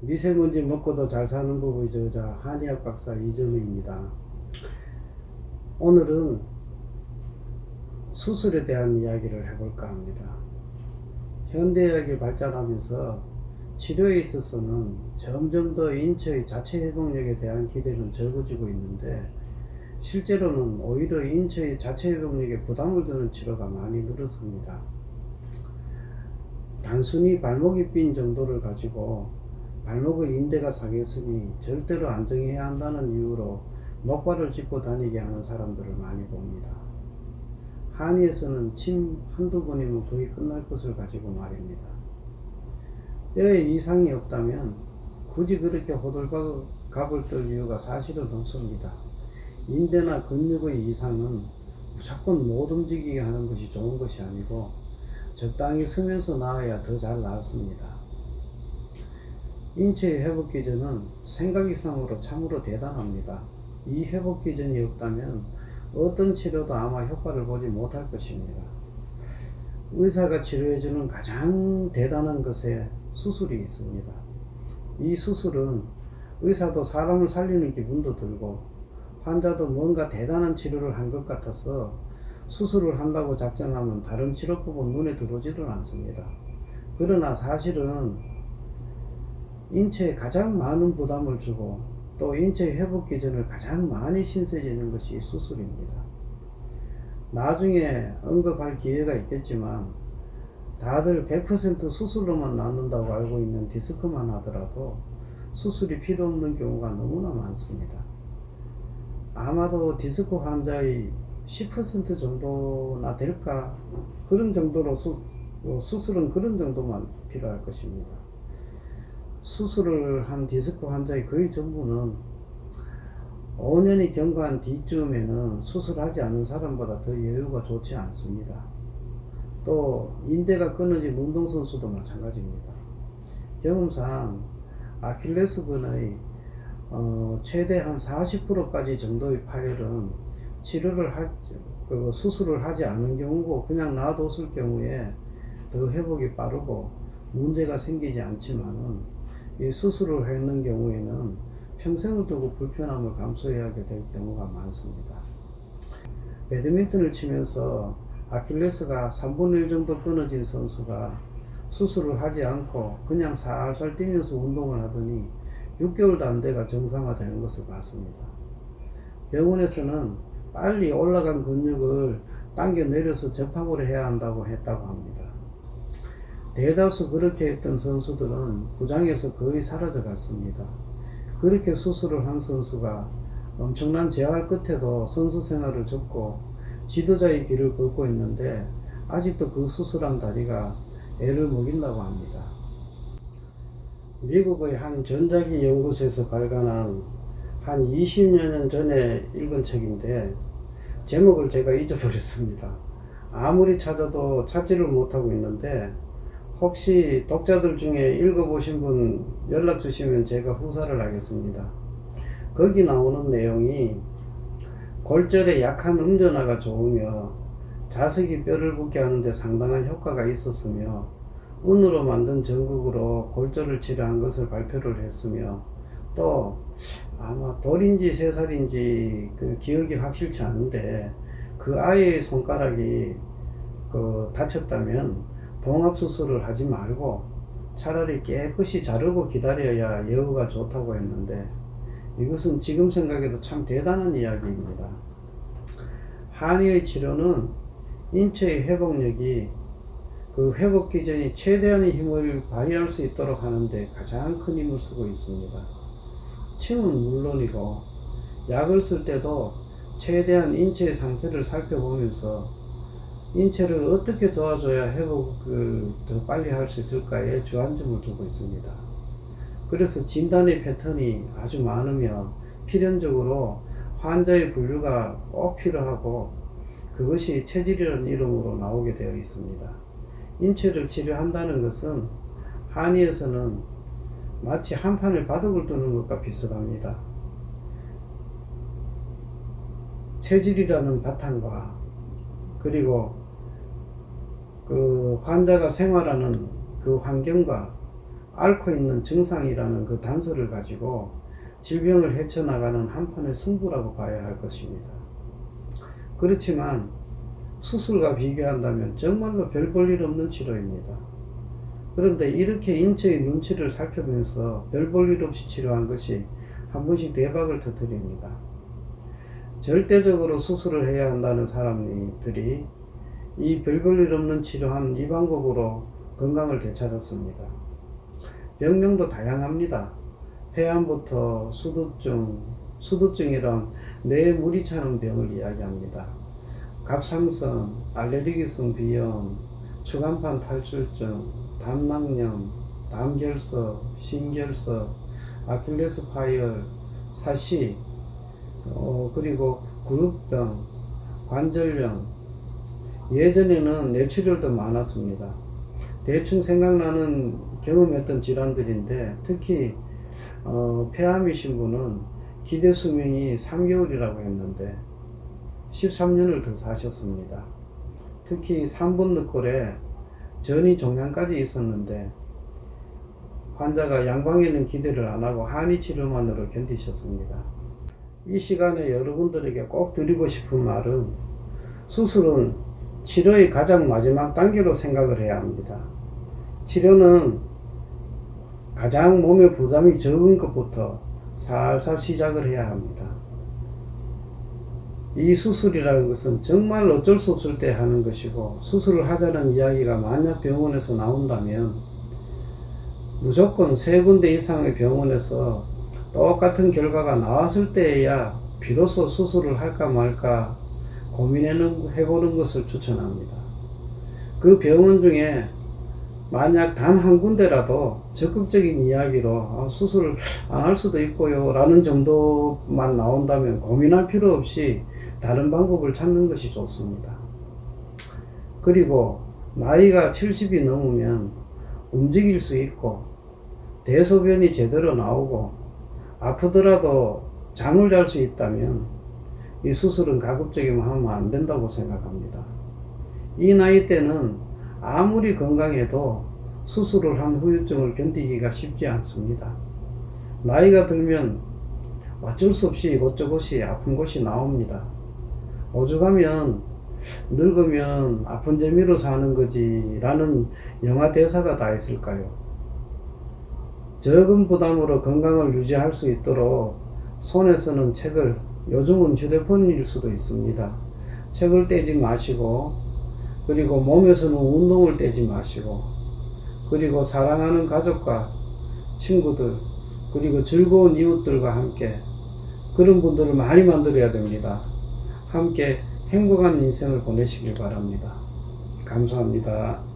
미세먼지 먹고도 잘 사는 법의 저자 한의학 박사 이전우입니다. 오늘은 수술에 대한 이야기를 해볼까 합니다. 현대의학이 발전하면서 치료에 있어서는 점점 더 인체의 자체 회복력에 대한 기대는 적어지고 있는데, 실제로는 오히려 인체의 자체 회복력에 부담을 두는 치료가 많이 늘었습니다. 단순히 발목이 삔 정도를 가지고 발목의 인대가 상했으니 절대로 안정해야 한다는 이유로 목발을 짚고 다니게 하는 사람들을 많이 봅니다. 한의에서는 침 한두 번이면 거의 끝날 것을 가지고 말입니다. 뼈에 이상이 없다면 굳이 그렇게 호들갑을 떨 이유가 사실은 없습니다. 인대나 근육의 이상은 무조건 못 움직이게 하는 것이 좋은 것이 아니고 적당히 쓰면서 나아야 더 잘 나았습니다. 인체의 회복 기전은 생각 이상으로 참으로 대단합니다. 이 회복 기전이 없다면 어떤 치료도 아마 효과를 보지 못할 것입니다. 의사가 치료해주는 가장 대단한 것에 수술이 있습니다. 이 수술은 의사도 사람을 살리는 기분도 들고 환자도 뭔가 대단한 치료를 한 것 같아서 수술을 한다고 작정하면 다른 치료법은 눈에 들어오지를 않습니다. 그러나 사실은 인체에 가장 많은 부담을 주고 또 인체의 회복 기전을 가장 많이 신세지는 것이 수술입니다. 나중에 언급할 기회가 있겠지만 다들 100% 수술로만 낫는다고 알고 있는 디스크만 하더라도 수술이 필요 없는 경우가 너무나 많습니다. 아마도 디스크 환자의 10% 정도나 될까, 그런 정도로 수술은 그런 정도만 필요할 것입니다. 수술을 한 디스크 환자의 거의 전부는 5년이 경과한 뒤쯤에는 수술하지 않은 사람보다 더 여유가 좋지 않습니다. 또 인대가 끊어진 운동선수도 마찬가지입니다. 경험상 아킬레스건의 최대 한 40%까지 정도의 파열은 수술을 하지 않은 경우고 그냥 놔뒀을 경우에 더 회복이 빠르고 문제가 생기지 않지만은 이 수술을 했는 경우에는 평생을 두고 불편함을 감수해야 하게 될 경우가 많습니다. 배드민턴을 치면서 아킬레스가 3분의 1 정도 끊어진 선수가 수술을 하지 않고 그냥 살살 뛰면서 운동을 하더니 6개월도 안 돼가 정상화되는 것을 봤습니다. 병원에서는 빨리 올라간 근육을 당겨 내려서 접합을 해야 한다고 했다고 합니다. 대다수 그렇게 했던 선수들은 부장에서 거의 사라져 갔습니다. 그렇게 수술을 한 선수가 엄청난 재활 끝에도 선수 생활을 접고 지도자의 길을 걷고 있는데 아직도 그 수술한 다리가 애를 먹인다고 합니다. 미국의 한 전자기 연구소에서 발간한 한 20여 년 전에 읽은 책인데 제목을 제가 잊어버렸습니다. 아무리 찾아도 찾지를 못하고 있는데 혹시 독자들 중에 읽어보신 분 연락 주시면 제가 후사를 하겠습니다. 거기 나오는 내용이 골절에 약한 음전화가 좋으며 자석이 뼈를 붙게 하는데 상당한 효과가 있었으며 운으로 만든 전극으로 골절을 치료한 것을 발표를 했으며 또 아마 돌인지 쇠살인지 그 기억이 확실치 않은데 그 아이의 손가락이 다쳤다면 봉합수술을 하지 말고 차라리 깨끗이 자르고 기다려야 여우가 좋다고 했는데 이것은 지금 생각해도 참 대단한 이야기입니다. 한의의 치료는 인체의 회복력이 그 회복 기전이 최대한의 힘을 발휘할 수 있도록 하는데 가장 큰 힘을 쓰고 있습니다. 침은 물론이고 약을 쓸 때도 최대한 인체의 상태를 살펴보면서 인체를 어떻게 도와줘야 회복을 더 빨리 할 수 있을까에 주안점을 두고 있습니다. 그래서 진단의 패턴이 아주 많으며 필연적으로 환자의 분류가 꼭 필요하고 그것이 체질이라는 이름으로 나오게 되어 있습니다. 인체를 치료한다는 것은 한의에서는 마치 한 판의 바둑을 두는 것과 비슷합니다. 체질이라는 바탕과 그리고 그 환자가 생활하는 그 환경과 앓고 있는 증상이라는 그 단서를 가지고 질병을 헤쳐나가는 한판의 승부라고 봐야 할 것입니다. 그렇지만 수술과 비교한다면 정말로 별 볼 일 없는 치료입니다. 그런데 이렇게 인체의 눈치를 살펴면서 별 볼 일 없이 치료한 것이 한 번씩 대박을 터뜨립니다. 절대적으로 수술을 해야 한다는 사람들이 이 별 볼 일 없는 치료한 이 방법으로 건강을 되찾았습니다. 병명도 다양합니다. 폐암부터 수두증이란 뇌에 물이 차는 병을 이야기합니다. 갑상선, 알레르기성 비염, 추간판 탈출증, 담낭염, 담결석, 신결석, 아킬레스 파열, 사시, 그리고 근육병, 관절염. 예전에는 뇌출혈도 많았습니다. 대충 생각나는 경험했던 질환들인데 특히 폐암이신 분은 기대 수명이 3개월이라고 했는데 13년을 더 사셨습니다. 특히 3번 늑골에 전이 종양까지 있었는데 환자가 양방에는 기대를 안 하고 한의 치료만으로 견디셨습니다. 이 시간에 여러분들에게 꼭 드리고 싶은 말은 수술은 치료의 가장 마지막 단계로 생각을 해야 합니다. 치료는 가장 몸에 부담이 적은 것부터 살살 시작을 해야 합니다. 이 수술이라는 것은 정말 어쩔 수 없을 때 하는 것이고 수술을 하자는 이야기가 만약 병원에서 나온다면 무조건 3군데 이상의 병원에서 똑같은 결과가 나왔을 때에야 비로소 수술을 할까 말까 고민해보는 것을 추천합니다. 그 병원 중에 만약 단 한 군데라도 적극적인 이야기로 수술을 안 할 수도 있고요 라는 정도만 나온다면 고민할 필요 없이 다른 방법을 찾는 것이 좋습니다. 그리고 나이가 70이 넘으면 움직일 수 있고 대소변이 제대로 나오고 아프더라도 잠을 잘 수 있다면 이 수술은 가급적이면 하면 안 된다고 생각합니다. 이 나이 때는 아무리 건강해도 수술을 한 후유증을 견디기가 쉽지 않습니다. 나이가 들면 어쩔 수 없이 이곳저곳이 아픈 곳이 나옵니다. 오죽하면 늙으면 아픈 재미로 사는 거지 라는 영화 대사가 다 있을까요? 적은 부담으로 건강을 유지할 수 있도록 손에 쓰는 책을, 요즘은 휴대폰일 수도 있습니다. 책을 떼지 마시고, 그리고 몸에서는 운동을 떼지 마시고, 그리고 사랑하는 가족과 친구들, 그리고 즐거운 이웃들과 함께 그런 분들을 많이 만들어야 됩니다. 함께 행복한 인생을 보내시길 바랍니다. 감사합니다.